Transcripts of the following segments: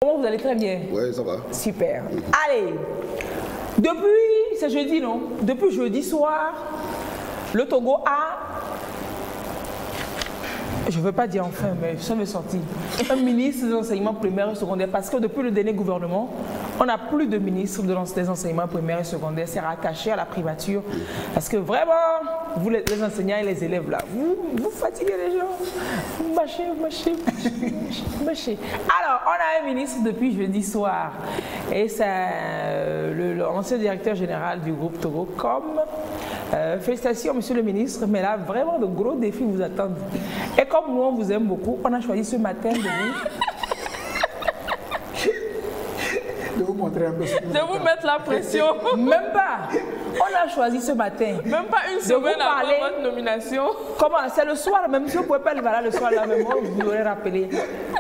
Comment vous allez? Très bien. Oui, ça va. Super. Allez, depuis, c'est jeudi, non? Depuis jeudi soir, le Togo a, je ne veux pas dire enfin, mais ça m'est sorti, un ministre de l'enseignement primaire et secondaire, parce que depuis le dernier gouvernement, on n'a plus de ministre des enseignements primaires et secondaires, c'est rattaché à la primature, parce que vraiment, vous les enseignants et les élèves là, vous fatiguez les gens, vous mâchez. Alors, on a un ministre depuis jeudi soir, et c'est l'ancien directeur général du groupe Togo, comme félicitations monsieur le ministre, mais là vraiment de gros défis vous attendent. Et comme nous on vous aime beaucoup, on a choisi ce matin de vous montrer un peu. De vous mettre la pression. Même pas. On a choisi ce matin. Même pas une semaine après votre nomination. Comment? C'est le soir, même si vous ne pouvez pas le voir le soir, là, même moi, vous l'aurez rappelé.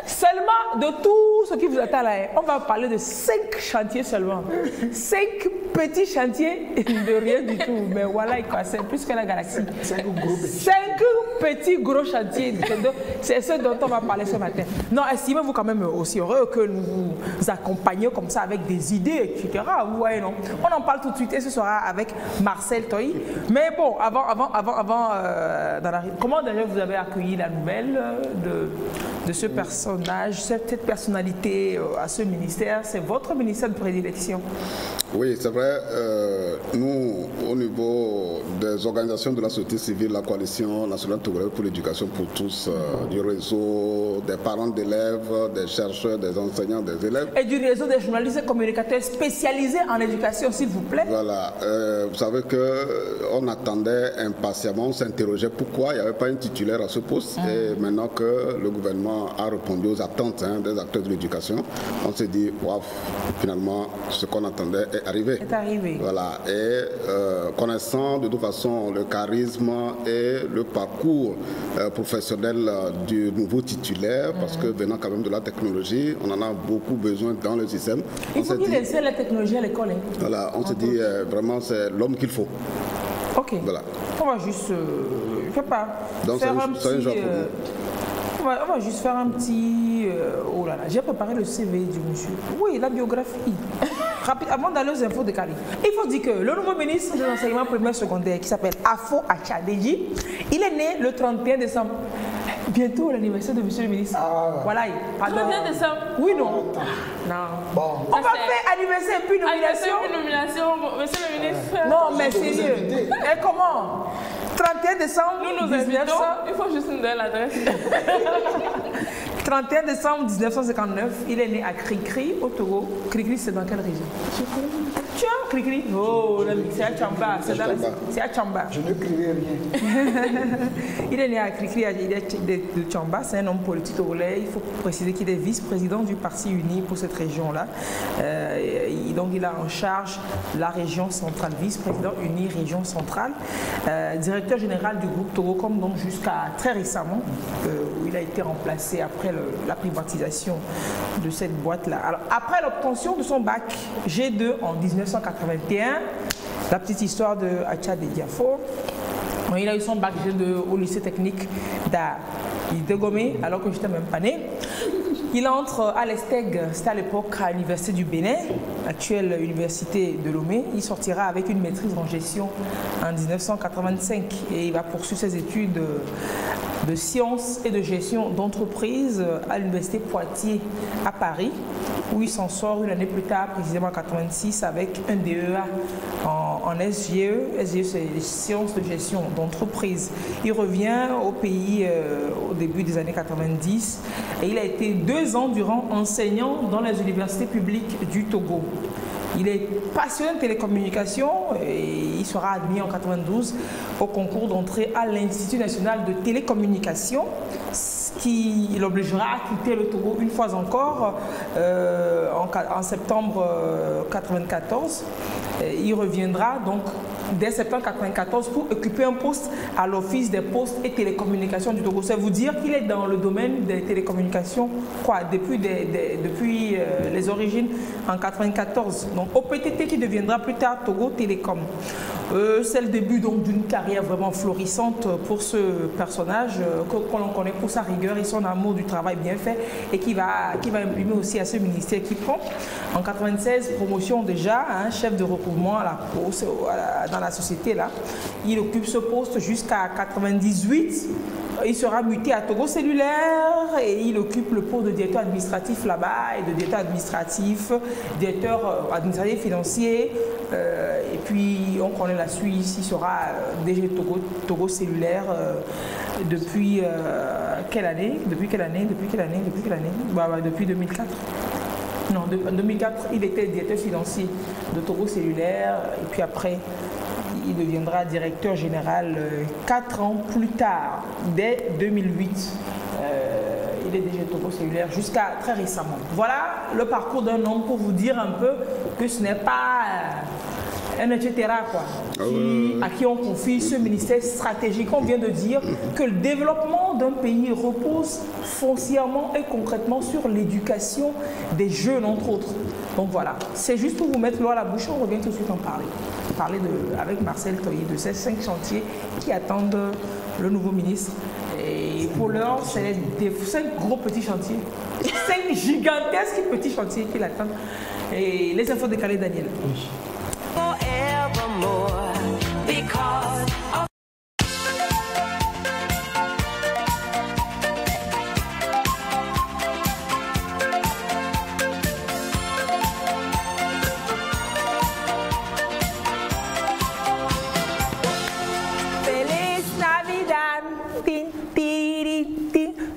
Seulement de tout ce qui vous attend là, on va parler de 5 chantiers seulement. 5 petits chantiers de rien du tout. Mais voilà, c'est plus que la galaxie. 5 petits gros chantiers. C'est ce dont on va parler ce matin. Non, estimez-vous quand même aussi heureux que nous vous accompagnions comme ça avec des idées, etc. Vous voyez, non? On en parle tout de suite et ce sera avec Marcel Toy. Mais bon, comment d'ailleurs vous avez accueilli la nouvelle de ce personnage, cette personnalité à ce ministère? C'est votre ministère de prédilection? Oui, c'est vrai. Nous, au niveau des organisations de la société civile, la coalition nationale togolaise pour l'éducation pour tous, du réseau des parents d'élèves, des chercheurs, des enseignants, des élèves. Et du réseau des journalistes et communicateurs spécialisés en éducation, s'il vous plaît. Voilà. Vous savez qu'on attendait impatiemment, on s'interrogeait pourquoi il n'y avait pas un titulaire à ce poste. Et maintenant que le gouvernement a répondu aux attentes des acteurs de l'éducation, on s'est dit, wow, finalement, ce qu'on attendait est arrivé. Voilà. Et connaissant de toute façon le charisme et le parcours professionnel du nouveau titulaire, parce que venant quand même de la technologie, on en a beaucoup besoin dans le système. Il faut qu'il essaie la technologie à l'école. Voilà, on se dit vraiment c'est l'homme qu'il faut. Ok. Voilà. On va juste, je sais pas, donc faire un petit... genre on va juste faire un petit... oh là là, j'ai préparé le CV du monsieur. Oui, la biographie. Rapide, avant d'aller aux infos de Kali. Il faut dire que le nouveau ministre de l'enseignement primaire secondaire, qui s'appelle Afo Achadeji, il est né le 31 décembre. Bientôt l'anniversaire de monsieur le ministre. Voilà, pardon. 31 décembre? Oui, non. Non. Bon. On va faire anniversaire puis nomination. Monsieur le ministre. Non, mais sérieux. Et comment? 31 décembre nous invitons, il faut juste nous donner l'adresse. 31 décembre 1959, il est né à Cricri, au Togo. Cricri, c'est dans quelle région? Tiens, Cricri. Oh, c'est à Tchamba. C'est à Tchamba. Je ne crierai rien. Il est né à Cricri, il est de Tchamba. C'est un homme politique togolais. Il faut préciser qu'il est vice-président du Parti uni pour cette région-là. Donc, il a en charge la région centrale, vice-président uni région centrale. Directeur général du groupe Togo, comme donc jusqu'à très récemment, où il a été remplacé après la privatisation de cette boîte-là. Alors, après l'obtention de son bac G2 en 1981, la petite histoire de Achadeji Afo, il a eu son bac G2 au lycée technique d'Idegomé, alors que je n'étais même pas né. Il entre à l'ESTEG, c'était à l'époque à l'Université du Bénin, actuelle Université de Lomé. Il sortira avec une maîtrise en gestion en 1985 et il va poursuivre ses études de sciences et de gestion d'entreprise à l'Université Poitiers à Paris, où il s'en sort une année plus tard, précisément en 86, avec un DEA en SGE. SGE, c'est les sciences de gestion d'entreprise. Il revient au pays au début des années 90 et il a été 2 ans durant enseignant dans les universités publiques du Togo. Il est passionné de télécommunications et il sera admis en 92 au concours d'entrée à l'Institut national de télécommunications, ce qui l'obligera à quitter le Togo une fois encore en septembre 94. Il reviendra donc dès septembre 1994 pour occuper un poste à l'Office des postes et télécommunications du Togo. Ça veut dire qu'il est dans le domaine des télécommunications depuis les origines en 1994. Donc OPTT qui deviendra plus tard Togo Télécom. C'est le début donc d'une carrière vraiment florissante pour ce personnage qu'on connaît pour sa rigueur et son amour du travail bien fait et qui va imprimer aussi à ce ministère qui prend en 96 promotion déjà, hein, chef de recouvrement dans la société là. Il occupe ce poste jusqu'à 98. Il sera muté à Togo Cellulaire et il occupe le poste de directeur administratif là-bas et de directeur administratif, directeur administratif financier. Et puis on connaît la suite, il sera DG Togo Cellulaire depuis quelle année? Depuis 2004. Non, en 2004, il était directeur financier de Togo Cellulaire et puis après, il deviendra directeur général 4 ans plus tard, dès 2008. Il est déjà Togo Cellulaire jusqu'à très récemment. Voilà le parcours d'un homme pour vous dire un peu que ce n'est pas un etc. quoi, à qui on confie ce ministère stratégique. On vient de dire que le développement d'un pays repose foncièrement et concrètement sur l'éducation des jeunes, entre autres. Donc voilà, c'est juste pour vous mettre l'eau à la bouche, on revient tout de suite en parler. Avec Marcel Toye de ces 5 chantiers qui attendent le nouveau ministre. Et pour l'heure, c'est des 5 gros petits chantiers, 5 gigantesques petits chantiers qui l'attendent. Et les infos décalées, Daniel.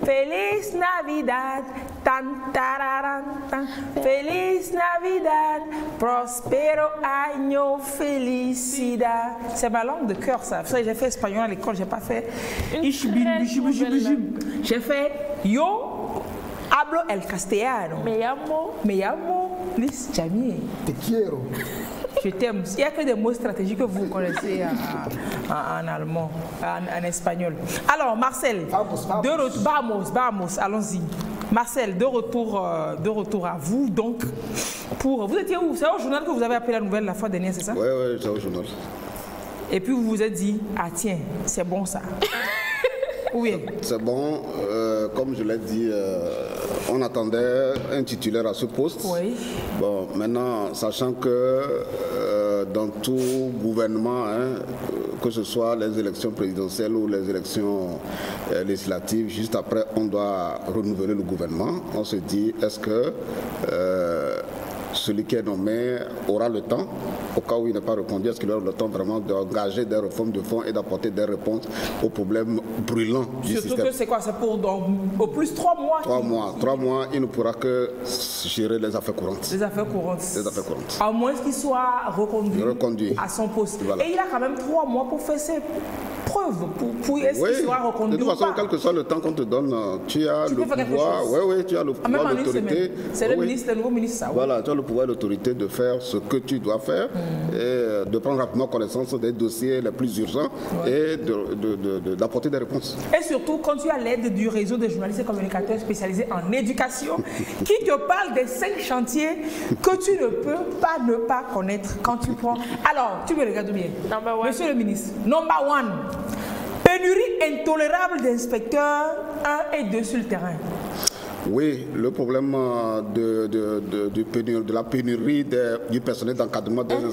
Feliz Navidad, tan tararan, tan. Feliz Navidad, prospero año, felicidad. C'est ma langue de cœur, ça. J'ai fait espagnol à l'école, j'ai pas fait. J'ai fait yo hablo el castellano. Me llamo Liz Jamie. Te quiero. Je t'aime. Il n'y a que des mots stratégiques que vous connaissez en allemand, en espagnol. Alors, Marcel, vamos, allons-y. Marcel, de retour à vous. Donc, vous étiez où? C'est au journal que vous avez appris la nouvelle la fois dernière, c'est ça? Oui, c'est au journal. Et puis vous vous êtes dit, ah tiens, c'est bon ça. Oui. C'est bon, comme je l'ai dit, on attendait un titulaire à ce poste. Oui. Bon, maintenant, sachant que dans tout gouvernement, que ce soit les élections présidentielles ou les élections législatives, juste après, on doit renouveler le gouvernement. On se dit, est-ce que celui qui est nommé aura le temps, au cas où il n'est pas répondu, est-ce qu'il aura le temps vraiment d'engager des réformes de fond et d'apporter des réponses aux problèmes brûlants du système. Surtout que c'est quoi? C'est pour au plus 3 mois. 3 mois, il ne pourra que gérer les affaires courantes. Les affaires courantes. À moins qu'il soit reconduit à son poste. Voilà. Et il a quand même 3 mois pour faire ses preuves, pour est-ce qu'il sera reconduit. De toute façon, quel que soit le temps qu'on te donne, tu as le pouvoir. Oui, tu as le pouvoir, l'autorité. C'est le nouveau ministre, ça. Voilà, tu as le pouvoir et l'autorité de faire ce que tu dois faire et de prendre rapidement connaissance des dossiers les plus urgents et d'apporter des réponses. Et surtout, quand tu as l'aide du réseau des journalistes et communicateurs spécialisés en éducation qui te parle des 5 chantiers que tu ne peux pas ne pas connaître quand tu prends. Alors, tu me regardes bien. Monsieur le ministre, number 1. Pénurie intolérable d'inspecteurs 1 et 2 sur le terrain. Oui, le problème de la pénurie du personnel d'encadrement des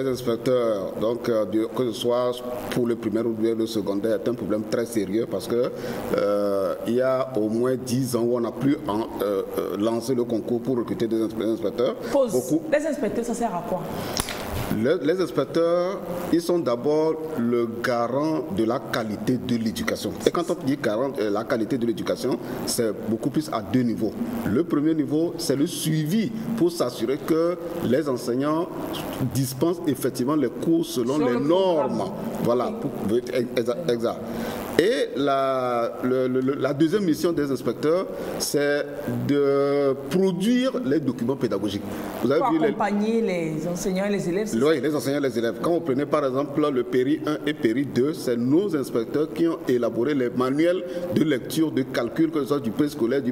inspecteurs, donc que ce soit pour le primaire ou le secondaire, est un problème très sérieux parce que il y a au moins 10 ans où on n'a plus lancé le concours pour recruter des inspecteurs. Les inspecteurs, ça sert à quoi? Les inspecteurs, ils sont d'abord le garant de la qualité de l'éducation. Et quand on dit garant de la qualité de l'éducation, c'est beaucoup plus à 2 niveaux. Le premier niveau, c'est le suivi pour s'assurer que les enseignants dispensent effectivement les cours selon les normes. Voilà, exact. Et la deuxième mission des inspecteurs, c'est de produire les documents pédagogiques. Vous avez pour vu accompagner les enseignants et les élèves. Oui, les enseignants et les élèves. Quand vous prenez par exemple le péri 1 et péri 2, c'est nos inspecteurs qui ont élaboré les manuels de lecture, de calcul, que ce soit du préscolaire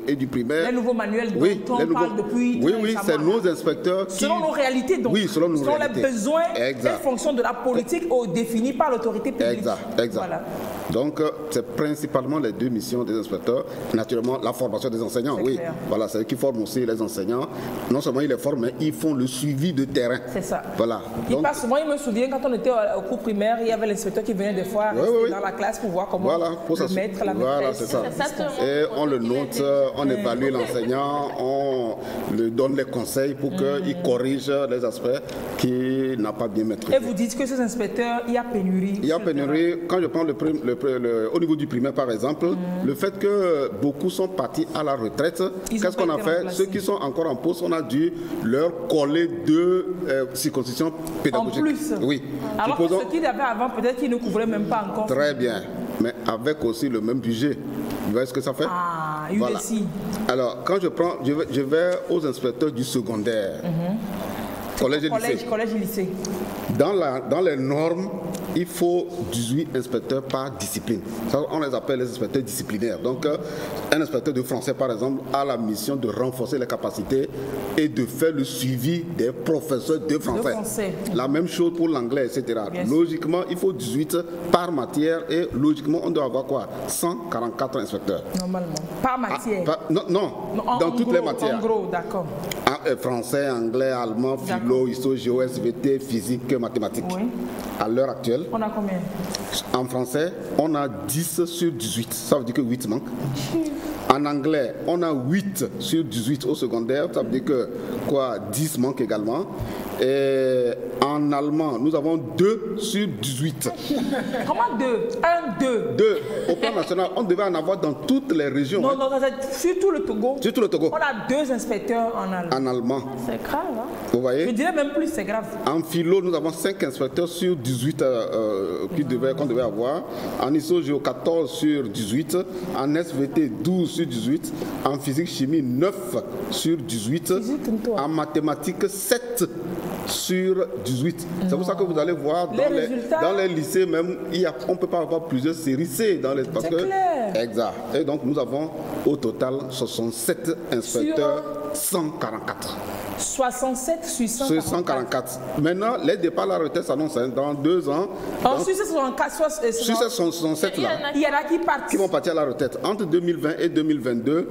et du primaire. Les nouveaux manuels dont on parle depuis Oui, oui, c'est nos inspecteurs qui... Selon nos réalités, donc. Oui, selon nos réalités. Les besoins et fonctions de la politique définis par l'autorité publique. Exact. Voilà. Donc, c'est principalement les deux missions des inspecteurs. Naturellement, la formation des enseignants, oui. Clair. Voilà, c'est eux qui forment aussi les enseignants. Non seulement ils les forment, mais ils font le suivi de terrain. C'est ça. Voilà. Donc, souvent, il me souvient, quand on était au cours primaire, il y avait l'inspecteur qui venait des fois rester dans la classe pour voir comment le maître, la maîtresse. Voilà, c'est ça. Et on le note, on évalue l'enseignant, on lui donne les conseils pour qu'il corrige les aspects qu'il n'a pas bien maîtrisés. Et vous dites que ces inspecteurs, il y a pénurie. Il y a pénurie. Quand je prends au niveau du primaire, par exemple, le fait que beaucoup sont partis à la retraite, qu'est-ce qu'on a fait? Ceux qui sont encore en poste, on a dû leur coller deux circoncisions pédagogiques. En plus? Oui. Alors que ceux qui avaient avant, peut-être qu'ils ne couvraient même pas encore. Très bien. Mais avec aussi le même budget. Vous voyez ce que ça fait? Ah, voilà. Alors, quand je vais aux inspecteurs du secondaire, collège et lycée. Dans les normes, il faut 18 inspecteurs par discipline. Ça, on les appelle les inspecteurs disciplinaires. Donc, un inspecteur de français, par exemple, a la mission de renforcer les capacités et de faire le suivi des professeurs de français. La même chose pour l'anglais, etc. Logiquement, il faut 18 par matière et logiquement, on doit avoir quoi? 144 inspecteurs. Normalement. Par matière? Non, dans toutes les matières. En gros, d'accord. Français, anglais, allemand, philo, histoire, géo, SVT, physique, mathématiques. Oui. À l'heure actuelle. On a combien? En français, on a 10 sur 18. Ça veut dire que 8 manquent. En anglais, on a 8 sur 18 au secondaire. Ça veut dire que 10 manquent également. Et en allemand, nous avons 2 sur 18. Comment 2? 1, 2. 2. Au plan national, on devait en avoir dans toutes les régions. Non, sur tout le Togo. Sur tout le Togo. On a 2 inspecteurs en allemand. En allemand. C'est grave, hein? Vous voyez? Je dirais même plus, c'est grave. En philo, nous avons 5 inspecteurs sur 18 qu'on devait avoir. En ISO-géo, 14 sur 18. En SVT, 12 sur 18. En physique-chimie, 9 sur 18. En mathématiques, 7 sur 18. C'est pour ça que vous allez voir dans les lycées même, on ne peut pas avoir plusieurs séries C dans les... C'est clair. Exact. Et donc nous avons au total 67 inspecteurs, 144. 67 sur 144. Sur 144. Maintenant, les départs à la retraite s'annoncent dans 2 ans. Sur ces 67 là, il y en a qui partent. Qui vont partir à la retraite. Entre 2020 et 2022,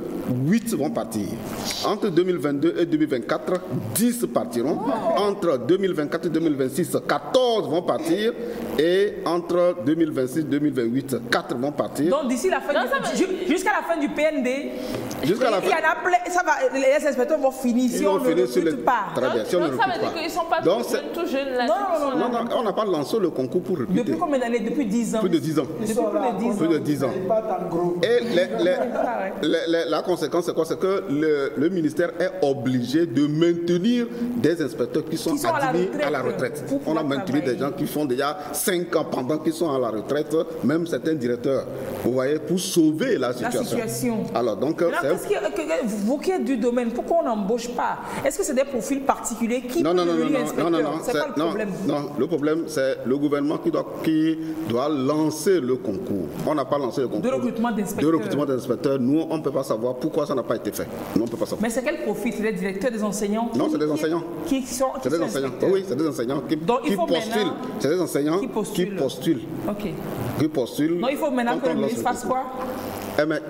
8 vont partir. Entre 2022 et 2024, 10 partiront. Entre 2024 et 2026, 14 vont partir. Et entre 2026 et 2028, 4 vont partir. Donc d'ici la fin jusqu'à la fin du PND, jusqu'à la fin, les inspecteurs vont finir si on ne recrute pas. Très bien, si on ne recrute pas. Ça veut dire qu'ils ne sont pas tout jeunes là. Non, on n'a pas lancé le concours pour recruter. Depuis combien d'années? Depuis 10 ans. Plus de 10 ans. Plus de 10 ans. Et la conséquence, c'est quoi? C'est que le ministère est obligé de maintenir des inspecteurs qui sont admis à la retraite. On a maintenu des gens qui font déjà 5 ans pendant qu'ils sont à la retraite, même certains directeurs, vous voyez, pour sauver la situation. Alors, donc, vous qui êtes du domaine, pourquoi on n'embauche pas? Est-ce que c'est des profils particuliers qui peuvent devenir inspecteurs? C'est pas le problème. Non, le problème, c'est le gouvernement qui doit lancer le concours. On n'a pas lancé le concours. De recrutement d'inspecteurs. Nous, on ne peut pas savoir pourquoi ça n'a pas été fait. Nous, on peut pas savoir. Mais c'est quel profil? C'est des directeurs, des enseignants? Non, c'est des enseignants. C'est des enseignants. Oui, c'est des enseignants qui postulent. C'est des enseignants qui postulent. Ok. Qui postulent. Non, il faut maintenant que le ministre fasse quoi?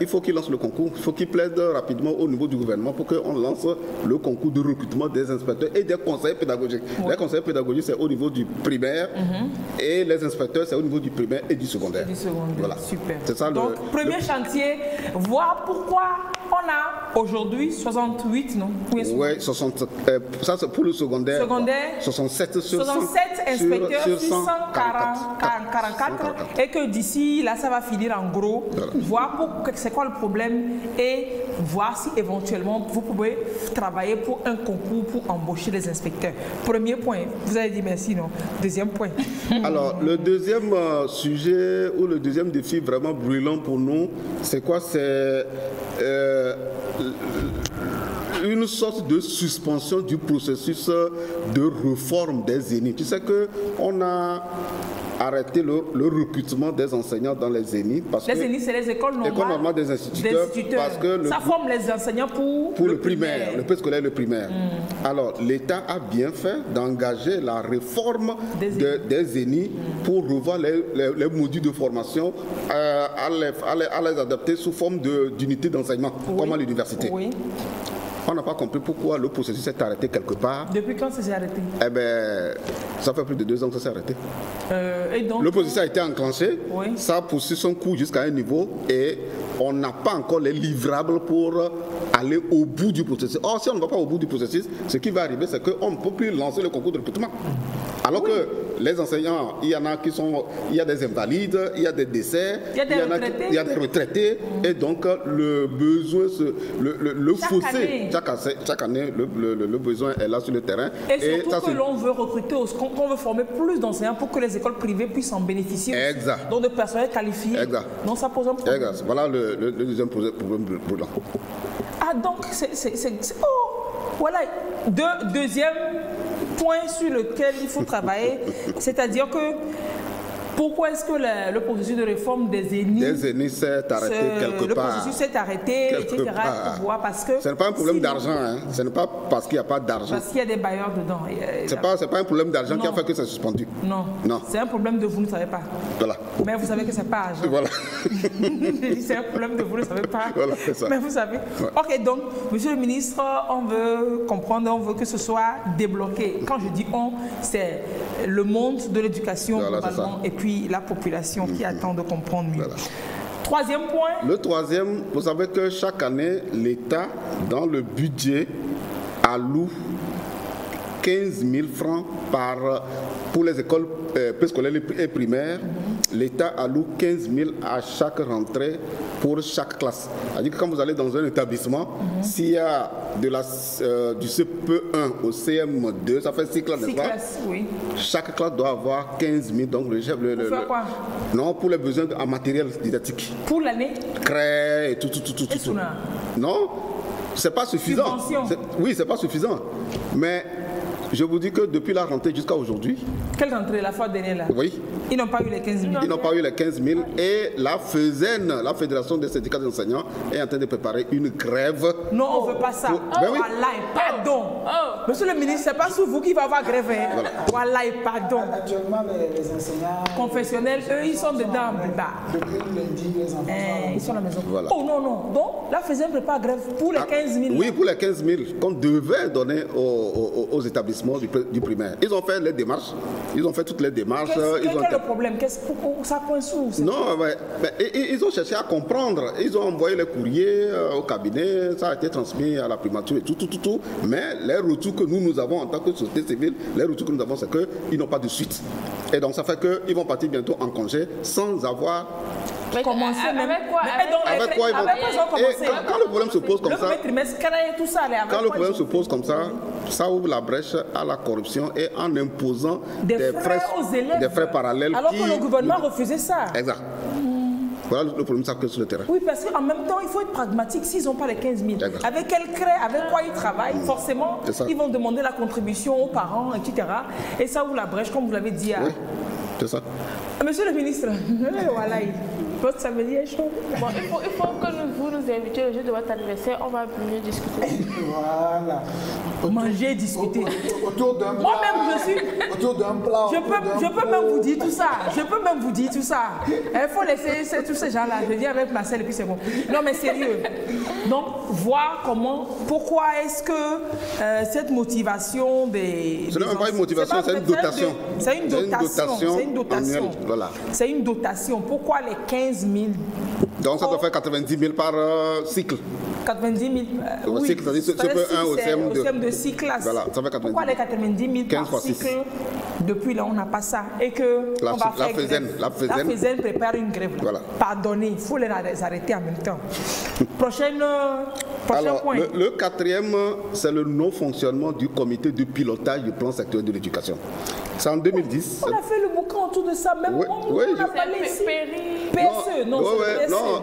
Il faut qu'il lance le concours. Il faut qu'il plaide rapidement au niveau du gouvernement pour qu'on lance le concours de recrutement des inspecteurs et des conseillers pédagogiques. Les conseillers pédagogiques, c'est au niveau du primaire et les inspecteurs, c'est au niveau du primaire et du secondaire. Voilà. Super. C'est ça. Donc, premier chantier, voir pourquoi on a aujourd'hui 68, non? Oui, 60. Ça, c'est pour le secondaire. 67 sur 100. 67 inspecteurs sur 144 et que d'ici là, ça va finir en gros, voir c'est quoi le problème et voir si éventuellement vous pouvez travailler pour un concours pour embaucher les inspecteurs. Premier point, vous avez dit merci, non? Deuxième point. Alors, le deuxième sujet ou le deuxième défi vraiment brûlant pour nous, c'est quoi? C'est une sorte de suspension du processus de réforme des zéniths. Tu sais qu'on a arrêté le recrutement des enseignants dans les zéniths. Les zéniths, c'est les écoles normales des instituteurs. Parce que ça forme les enseignants pour le primaire, le préscolaire, le primaire. Alors, l'État a bien fait d'engager la réforme des zéniths pour revoir les modules de formation, à les adapter sous forme d'unité d'enseignement, comme à l'université. Oui. On n'a pas compris pourquoi le processus s'est arrêté quelque part. Depuis quand ça s'est arrêté? Eh bien, ça fait plus de 2 ans que ça s'est arrêté. Et donc, le processus a été enclenché, oui. Ça a poursuivi son cours jusqu'à un niveau et on n'a pas encore les livrables pour aller au bout du processus. Or, si on ne va pas au bout du processus, ce qui va arriver, c'est qu'on ne peut plus lancer le concours de recrutement. Alors que les enseignants, il y en a qui sont, il y a des invalides, il y a des décès, il y a des retraités, et donc le besoin, le fossé, chaque année, le besoin est là sur le terrain. Et surtout ça, que l'on veut recruter, qu'on veut former plus d'enseignants pour que les écoles privées puissent en bénéficier. Exact. Donc de personnel qualifié. Exact. Donc ça pose un problème. Exact. Voilà le deuxième problème brûlant. Ah donc voilà, deuxième point sur lequel il faut travailler, c'est-à-dire que pourquoi est-ce que le processus de réforme des zéniths s'est arrêté quelque part? Le processus s'est arrêté, etc. Parce que ce n'est pas un problème d'argent, hein. Ce n'est pas parce qu'il n'y a pas d'argent. Parce qu'il y a des bailleurs dedans. Ce n'est pas un problème d'argent qui a fait que c'est suspendu. Non. C'est un problème de vous ne savez pas. Voilà. Mais vous savez que ce n'est pas argent. Voilà. C'est un problème de vous ne savez pas. Voilà, c'est ça. Mais vous savez. Ouais. Ok, donc, monsieur le ministre, on veut comprendre, on veut que ce soit débloqué. Quand je dis on, c'est le monde de l'éducation globalement et puis la population qui attend de comprendre mieux. Voilà. Troisième point. Le troisième, vous savez que chaque année, l'État, dans le budget, alloue 15 000 francs pour les écoles préscolaires et primaires. L'État alloue 15 000 à chaque rentrée pour chaque classe. C'est-à-dire que quand vous allez dans un établissement, s'il y a du CP1 au CM2, ça fait 6 classes, n'est-ce pas? Oui. Chaque classe doit avoir 15 000. Donc le chef, faire quoi? Non, pour les besoins en matériel didactique. Pour l'année? Craie et tout. Non, c'est pas suffisant. Oui, c'est pas suffisant. Mais je vous dis que depuis la rentrée jusqu'à aujourd'hui. Quelle rentrée, la fois dernière là? Oui. Ils n'ont pas eu les 15 000. Ils n'ont pas eu les 15 000 et la FESEN, la Fédération des syndicats d'enseignants, est en train de préparer une grève. Non, on ne veut pas ça. Pardon. Monsieur le ministre, ce n'est pas sous vous qu'il va y avoir grève. Voilà, pardon. Actuellement, les enseignants confessionnels, eux, ils sont dedans. Depuis lundi, les enfants ils sont à la maison. Voilà. Oh non. Donc, la FESEN prépare grève pour les 15 000. Oui, pour les 15 000 qu'on devait donner aux établissements du primaire. Ils ont fait les démarches. Ils ont fait toutes les démarches. Quel est le problème? Ça coince où? Non, mais ils ont cherché à comprendre. Ils ont envoyé les courriers au cabinet. Ça a été transmis à la primature et tout. Mais les retours que nous avons en tant que société civile, les retours que nous avons, c'est qu'ils n'ont pas de suite. Et donc, ça fait qu'ils vont partir bientôt en congé sans avoir... Commencer même. Avec quoi ils vont... Quand le problème se pose comme ça... Quand le problème se pose comme ça, ça ouvre la brèche à la corruption et en imposant des frais parallèles. Alors que le gouvernement refusait ça. Exact. Voilà le problème, ça que sur le terrain. Oui, parce qu'en même temps, il faut être pragmatique. S'ils n'ont pas les 15 000, avec quel craie, avec quoi ils travaillent, forcément, ils vont demander la contribution aux parents, etc. Et ça ouvre la brèche, comme vous l'avez dit. Oui, c'est ça. Monsieur le ministre, voilà. Votre samedi est chaud. Bon, il faut que vous nous invitiez le jour de votre anniversaire, on va mieux discuter. Voilà. Manger et discuter. Autour d'un plat. Moi-même, je suis. Autour d'un plat. Je peux même vous dire tout ça. Il faut laisser tous ces gens-là. Je dis avec Marcel et puis c'est bon. Non, mais sérieux. Donc, voir pourquoi est-ce que cette motivation des. Ce n'est même pas une motivation, c'est une dotation. C'est une dotation. Annuelle, voilà. C'est une dotation. Pourquoi les 15 000? Donc ça doit faire 90 000 par cycle. 90 000. Oui, c'est-à-dire c'est un au CM de 6 classes. Voilà, ça fait 90 000. Pourquoi les 90 000 par cycle? Depuis là, on n'a pas ça. Et que la FESEN prépare une grève. Voilà. Pardonnez, il faut les arrêter en même temps. Prochain point. Le quatrième, c'est le non-fonctionnement du comité de pilotage du plan sectoriel de l'éducation. C'est en 2010. On a fait le bouquin autour de ça, même on n'a pas laissé. PSE, non,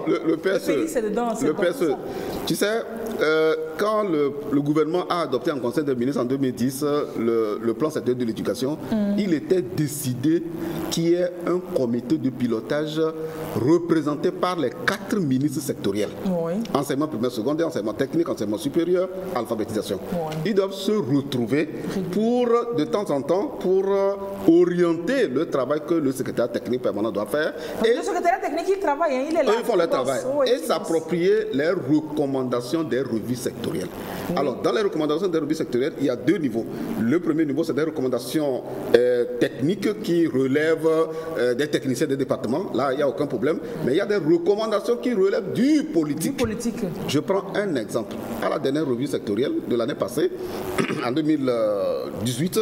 le PSE. C'est dedans. Le PSE. Tu sais, quand le gouvernement a adopté en Conseil des ministres en 2010 le plan sectoriel de l'éducation, il était décidé qu'il y ait un comité de pilotage représenté par les 4 ministres sectoriels. Oui. Enseignement primaire, secondaire, enseignement technique, enseignement supérieur, alphabétisation. Oui. Ils doivent se retrouver de temps en temps pour orienter le travail que le secrétaire technique permanent doit faire. Et le secrétaire technique, il travaille, hein, il est là. Eux, ils font le travail. Et s'approprier les recommandations des revues sectorielles. Oui. Alors, dans les recommandations des revues sectorielles, il y a 2 niveaux. Le premier niveau, c'est des recommandations techniques qui relèvent des techniciens des départements. Là, il n'y a aucun problème. Mais il y a des recommandations qui relèvent du politique. Je prends un exemple. À la dernière revue sectorielle de l'année passée, en 2018,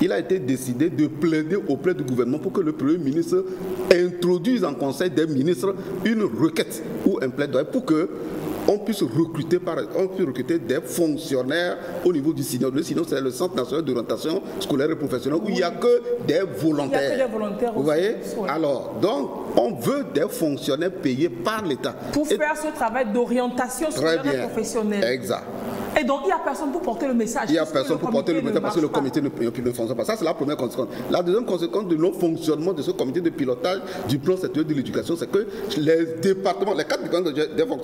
il a été décidé de plaider auprès du gouvernement pour que le Premier ministre introduise en Conseil des ministres une requête ou un plaidoyer pour que on puisse recruter des fonctionnaires au niveau du SINO. Le SINO, c'est le Centre national d'orientation scolaire et professionnelle, où il n'y a que des volontaires. Il n'y a que des volontaires. Vous voyez? Oui. Alors, donc, on veut des fonctionnaires payés par l'État. Pour faire ce travail d'orientation scolaire et professionnelle. Exact. Et donc, il n'y a personne pour porter le message. Il n'y a personne pour porter le message parce que le comité ne fonctionne pas. Ça, c'est la première conséquence. La deuxième conséquence du non-fonctionnement de ce comité de pilotage du plan sectoriel de l'éducation, c'est que les départements, les 4 départements,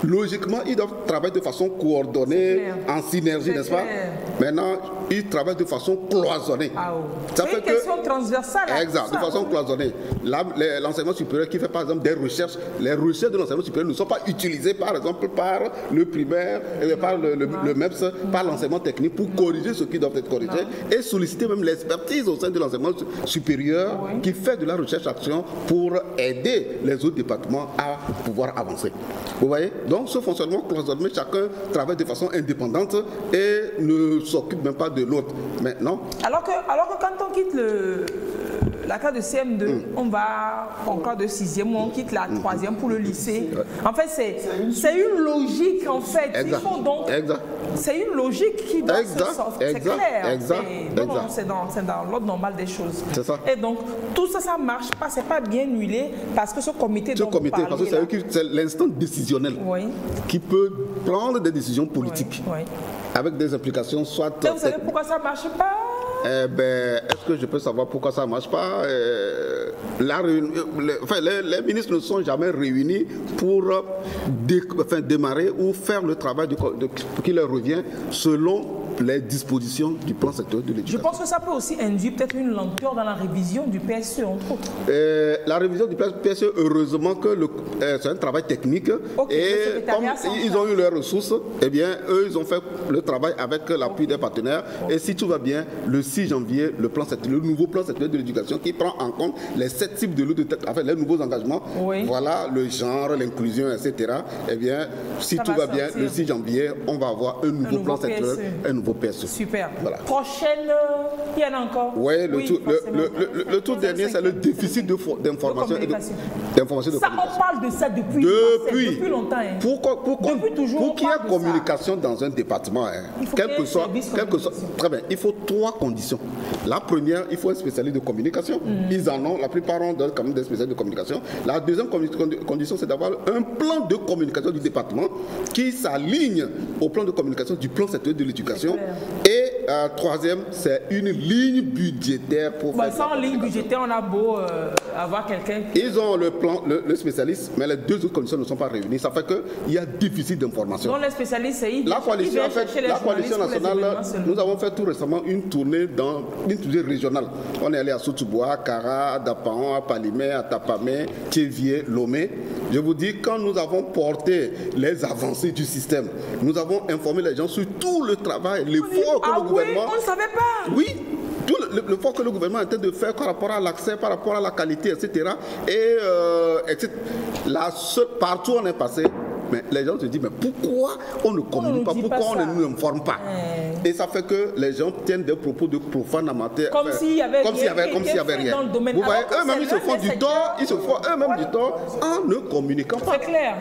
logiquement, ils doivent travailler de façon coordonnée, en synergie, n'est-ce pas? Maintenant, ils travaillent de façon cloisonnée. C'est une question transversale. Exact, de façon cloisonnée. L'enseignement supérieur qui fait par exemple des recherches, les recherches de l'enseignement supérieur ne sont pas utilisées par exemple par le primaire, par le MEPS, par l'enseignement technique pour corriger ce qui doit être corrigé et solliciter même l'expertise au sein de l'enseignement supérieur qui fait de la recherche-action pour aider les autres départements à pouvoir avancer. Vous voyez? Donc ce fonctionnement cloisonné, chacun travaille de façon indépendante et ne s'occupe même pas de l'autre. Mais non. Alors que quand on quitte la classe de CM2, on va en classe de 6e, on quitte la 3e pour le lycée. En fait, c'est une logique en fait. Exact. Il faut donc... C'est une logique qui doit se sortir. C'est clair. C'est dans l'ordre normal des choses. C'est ça. Et donc, tout ça, ça ne marche pas. Ce n'est pas bien huilé parce que ce comité dont vous parlez, parce que c'est l'instant décisionnel qui peut prendre des décisions politiques avec des implications soit... Et vous savez pourquoi ça ne marche pas? Est-ce que je peux savoir pourquoi ça ne marche pas? Les ministres ne sont jamais réunis pour démarrer ou faire le travail qui leur revient selon les dispositions du plan sectoriel de l'éducation. Je pense que ça peut aussi induire peut-être une lenteur dans la révision du PSE, entre autres. La révision du PSE, heureusement que c'est un travail technique. Et comme ils ont eu leurs ressources, eh bien, eux, ils ont fait le travail avec l'appui des partenaires. Et si tout va bien, le 6 janvier, le nouveau plan sectoriel de l'éducation qui prend en compte les 7 types de lutte, les nouveaux engagements, voilà, le genre, l'inclusion, etc. Eh bien, si tout va bien, le 6 janvier, on va avoir un nouveau plan sectoriel, un nouveau PSE. Super. Voilà. Prochaine, il y en a encore. Le tout dernier, c'est le déficit d'information et de communication. On parle de ça depuis longtemps. Hein. Depuis toujours, pour qu'il y ait communication dans un département, quel que soit, très bien, il faut 3 conditions. La première, il faut un spécialiste de communication. Ils en ont, la plupart ont quand même des spécialistes de communication. La deuxième condition, c'est d'avoir un plan de communication du département qui s'aligne au plan de communication du plan sectoriel de l'éducation. Et troisième, c'est une ligne budgétaire pour faire... Sans ligne budgétaire, on a beau avoir quelqu'un... Ils ont le plan, le spécialiste, mais les 2 autres conditions ne sont pas réunies. Ça fait qu'il y a déficit d'information. Donc les spécialistes, la coalition nationale, nous avons fait tout récemment une tournée régionale. On est allé à Soutoubois, à Kara, à Dapaon, à Palimé, à Tapamé, Thévié, Lomé. Je vous dis, quand nous avons porté les avancées du système, nous avons informé les gens sur tout le travail, l'effort que le gouvernement... on ne savait pas. Oui, tout l'effort que le gouvernement est en train de faire par rapport à l'accès, par rapport à la qualité, etc. Et partout où on est passé, Mais les gens se disent, mais pourquoi on ne communique pas, pourquoi on ne nous informe pas? Et ça fait que les gens tiennent des propos de profanes amateurs. Comme s'il y avait rien. Dans le domaine. Vous voyez, eux-mêmes, ils se font du tort, du tort en ne communiquant pas. C'est clair.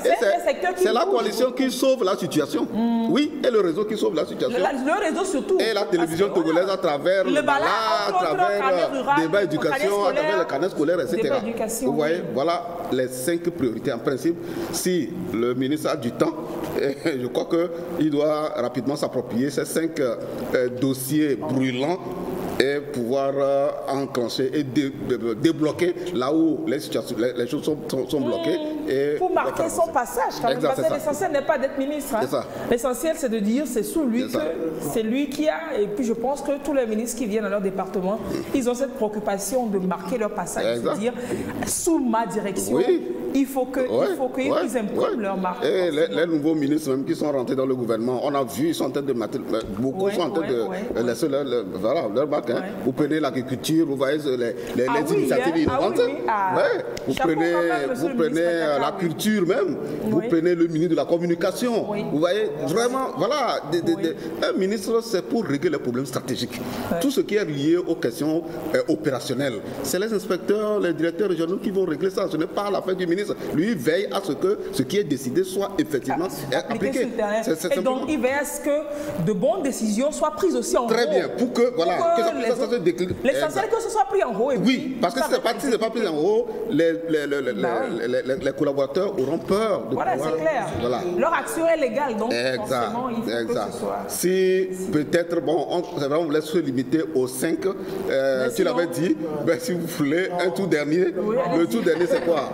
C'est la coalition qui sauve la situation. Oui, et le réseau qui sauve la situation. Le réseau surtout. Et la télévision togolaise à travers le BALA, à travers le débat éducation, à travers le carnet scolaire, etc. Vous voyez, voilà les 5 priorités. En principe, si le ministre a du temps, je crois qu'il doit rapidement s'approprier ces 5 dossiers brûlants et pouvoir enclencher et débloquer là où les choses sont bloquées. Et pour marquer son passage, quand même, parce que l'essentiel n'est pas d'être ministre. Hein. L'essentiel, c'est de dire c'est sous lui que c'est lui qui a. Et puis je pense que tous les ministres qui viennent à leur département, ils ont cette préoccupation de marquer leur passage, de dire sous ma direction. Il faut qu'ils impriment leur marque. Et les nouveaux ministres même qui sont rentrés dans le gouvernement, on a vu, ils sont en train de mettre, beaucoup sont en train de laisser leur marque. Hein. Vous prenez l'agriculture, vous voyez les initiatives innovantes. Vous prenez la culture même, vous prenez le ministre de la communication. Vous voyez, vraiment, voilà, un ministre, c'est pour régler les problèmes stratégiques. Tout ce qui est lié aux questions opérationnelles, c'est les inspecteurs, les directeurs régionaux qui vont régler ça. Ce n'est pas l'affaire du ministre. Lui, il veille à ce que ce qui est décidé soit effectivement appliqué. Et donc, il veille à ce que de bonnes décisions soient prises aussi en haut. Très bien, pour que, voilà, que ça se décline. L'essentiel est que ce soit pris en haut. Oui, parce que si ce n'est pas pris en haut, les collaborateurs auront peur de voilà, c'est clair. Voilà. Leur action est légale, donc forcément, il faut que ce soit... Si peut-être, bon, on voulait se limiter aux 5, tu l'avais dit, ben, si vous voulez, un tout dernier. Le tout dernier, c'est quoi?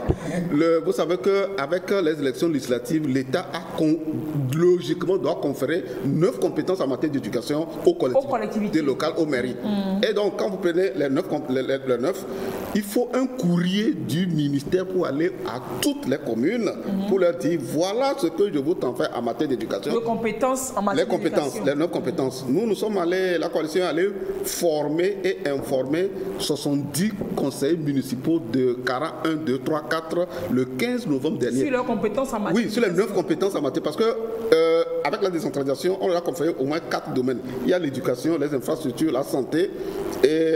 Vous savez qu'avec les élections législatives, l'État logiquement doit conférer 9 compétences en matière d'éducation aux collectivités locales, aux mairies. Et donc, quand vous prenez les 9, il faut un courrier du ministère pour aller à toutes les communes pour leur dire voilà ce que je vous t'en fais en matière d'éducation. Les compétences en matière d'éducation. Les 9 compétences. Nous sommes allés, la coalition est allée former et informer 70 conseillers municipaux de Kara 1, 2, 3, 4 le 15 novembre dernier. Sur leurs compétences en matière. Oui, sur les 9 compétences en matière. Parce que avec la décentralisation, on leur a conféré au moins 4 domaines. Il y a l'éducation, les infrastructures, la santé et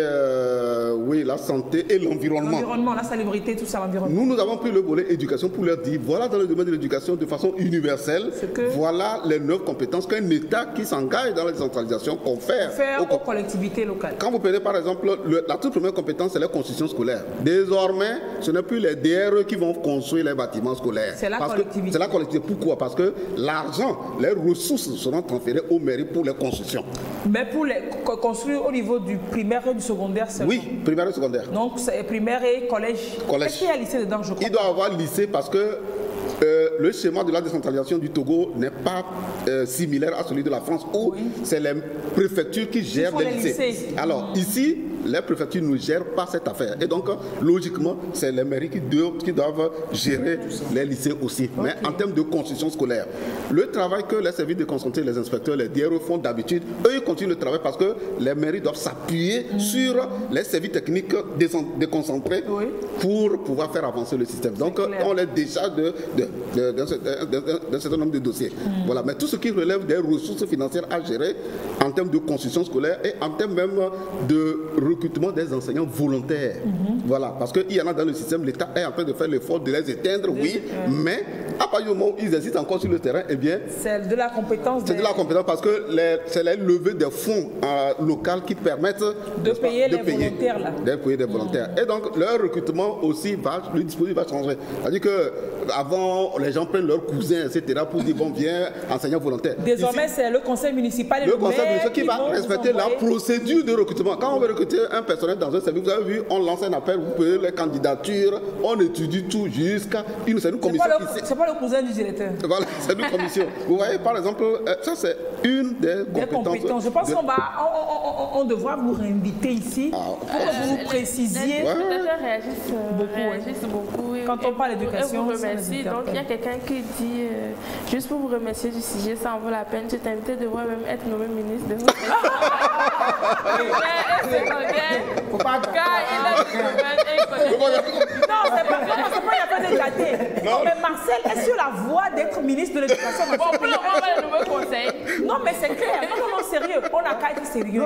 la santé et l'environnement. L'environnement, la salubrité, tout ça, l'environnement. Nous avons pris le volet éducation pour leur dire voilà dans le domaine de l'éducation de façon universelle, voilà les 9 compétences qu'un État qui s'engage dans la décentralisation confère aux collectivités locales. Quand vous prenez par exemple la toute première compétence, c'est la construction scolaire. Désormais, ce n'est plus les DRE qui vont construire les bâtiments scolaires. C'est la collectivité. C'est la collectivité. Pourquoi? Parce que l'argent, les ressources seront transférées aux mairies pour les constructions. Mais pour les construire au niveau du primaire et du secondaire seulement. Oui, primaire et secondaire. Donc c'est primaire et collège. Est-ce qu'il y a lycée dedans, je crois? Il doit y avoir lycée parce que le schéma de la décentralisation du Togo n'est pas similaire à celui de la France où c'est les préfectures qui gèrent les lycées. Alors ici, les préfectures ne gèrent pas cette affaire. Et donc, logiquement, c'est les mairies qui doivent gérer les lycées aussi. Mais en termes de construction scolaire, le travail que les services déconcentrés, les inspecteurs, les DRE font d'habitude, eux, ils continuent le travail parce que les mairies doivent s'appuyer sur les services techniques déconcentrés pour pouvoir faire avancer le système. Donc, on les décharge d'un certain nombre de dossiers. Voilà. Mais tout ce qui relève des ressources financières à gérer en termes de construction scolaire et en termes même de recrutement des enseignants volontaires. Voilà, parce qu'il y en a dans le système, l'État est en train de faire l'effort de les éteindre, mais à partir du moment où ils existent encore sur le terrain, eh bien... C'est de la compétence. C'est de la compétence parce que c'est les levées des fonds locaux qui permettent de payer les volontaires là. De payer des volontaires. Et donc, leur recrutement aussi, le dispositif va changer. C'est-à-dire qu'avant, les gens prennent leurs cousins, etc. pour dire, bon, viens, enseignant volontaire. Désormais, c'est le conseil municipal et le conseil municipal qui va respecter la procédure de recrutement. Quand on veut recruter un personnel dans un service, vous avez vu, on lance un appel, vous payez les candidatures, on étudie tout jusqu'à une certaine commission. C'est pas le cousin du directeur. Voilà, c'est une commission. Vous voyez, par exemple, ça c'est une des compétences. Je pense qu'on devra vous réinviter ici pour que vous précisiez. Les directeurs réagissent beaucoup. Quand on parle d'éducation, vous remercie. Donc il y a quelqu'un qui dit, juste pour vous remercier du sujet, ça en vaut la peine. Je t'invite de voir même être nommé ministre de votre... Faut pas pas Car il a du domaine et il connaît. Non, c'est pas il n'y a pas de gâté. Non, mais Marcel est sur la voie d'être ministre de l'Éducation. Bon, pour le moment, on va le nouveau conseil. Non, mais c'est clair. Non, sérieux. On n'a qu'à être sérieux.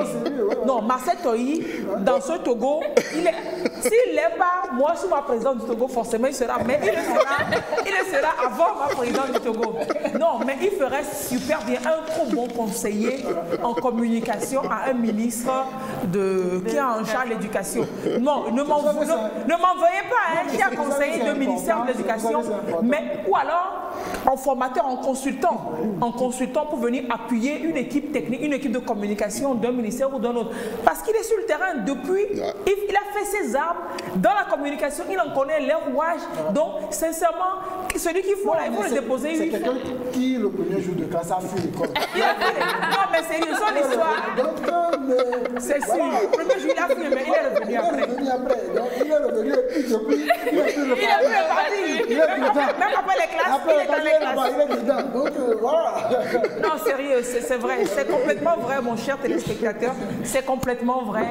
Non, Marcel Toyi, dans ce Togo, s'il n'est pas, moi, je suis ma présidente du Togo, forcément, il sera. Mais il le sera avant ma présidente du Togo. Non, mais il ferait super bien un trop bon conseiller en communication à un ministre qui a en charge l'éducation. Non, ne m'envoyez pas, qui a conseillé le ministère de l'Éducation, mais ou alors en formateur, en consultant pour venir appuyer une équipe technique, une équipe de communication d'un ministère ou d'un autre. Parce qu'il est sur le terrain depuis, il a fait ses armes dans la communication, il en connaît les rouages. Donc, sincèrement, celui qu'il faut là, il faut le déposer. C'est quelqu'un qui, le premier jour de classe, a fui l'école. Non, mais c'est une seule histoire. C'est sûr. Le premier jour, il a fui, mais il est revenu après. Il est revenu et puis depuis, il est plus reparti. Il est dedans. Même après les classes, il est dans les classes. Il est dedans. Donc, voilà. Non, sérieux, c'est vrai. C'est complètement vrai, mon cher téléspectateur. C'est complètement vrai.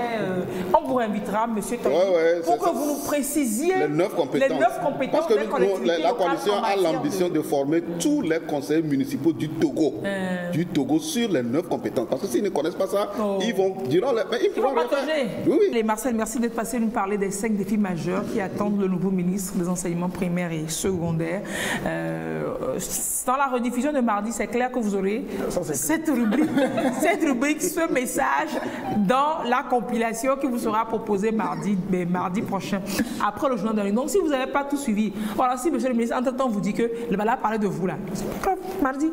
On vous invitera, monsieur Toyi, pour que vous nous précisiez les 9 compétences. Parce que la coalition a l'ambition de former tous les conseillers municipaux du Togo sur les 9 compétences. Parce que s'ils ne connaissent pas ça, ils vont partager. Oui. Marcel, merci d'être passé nous parler des 5 défis majeurs qui attendent le nouveau ministre des enseignements primaires et secondaires. Dans la rediffusion de mardi, c'est clair que vous aurez cette rubrique, ce message dans la compilation qui vous sera proposée mardi prochain, après le journal de la nuit. Donc, si vous n'avez pas tout suivi, voilà, si monsieur le ministre, entre-temps, vous dit que le balade parlait de vous là, mardi.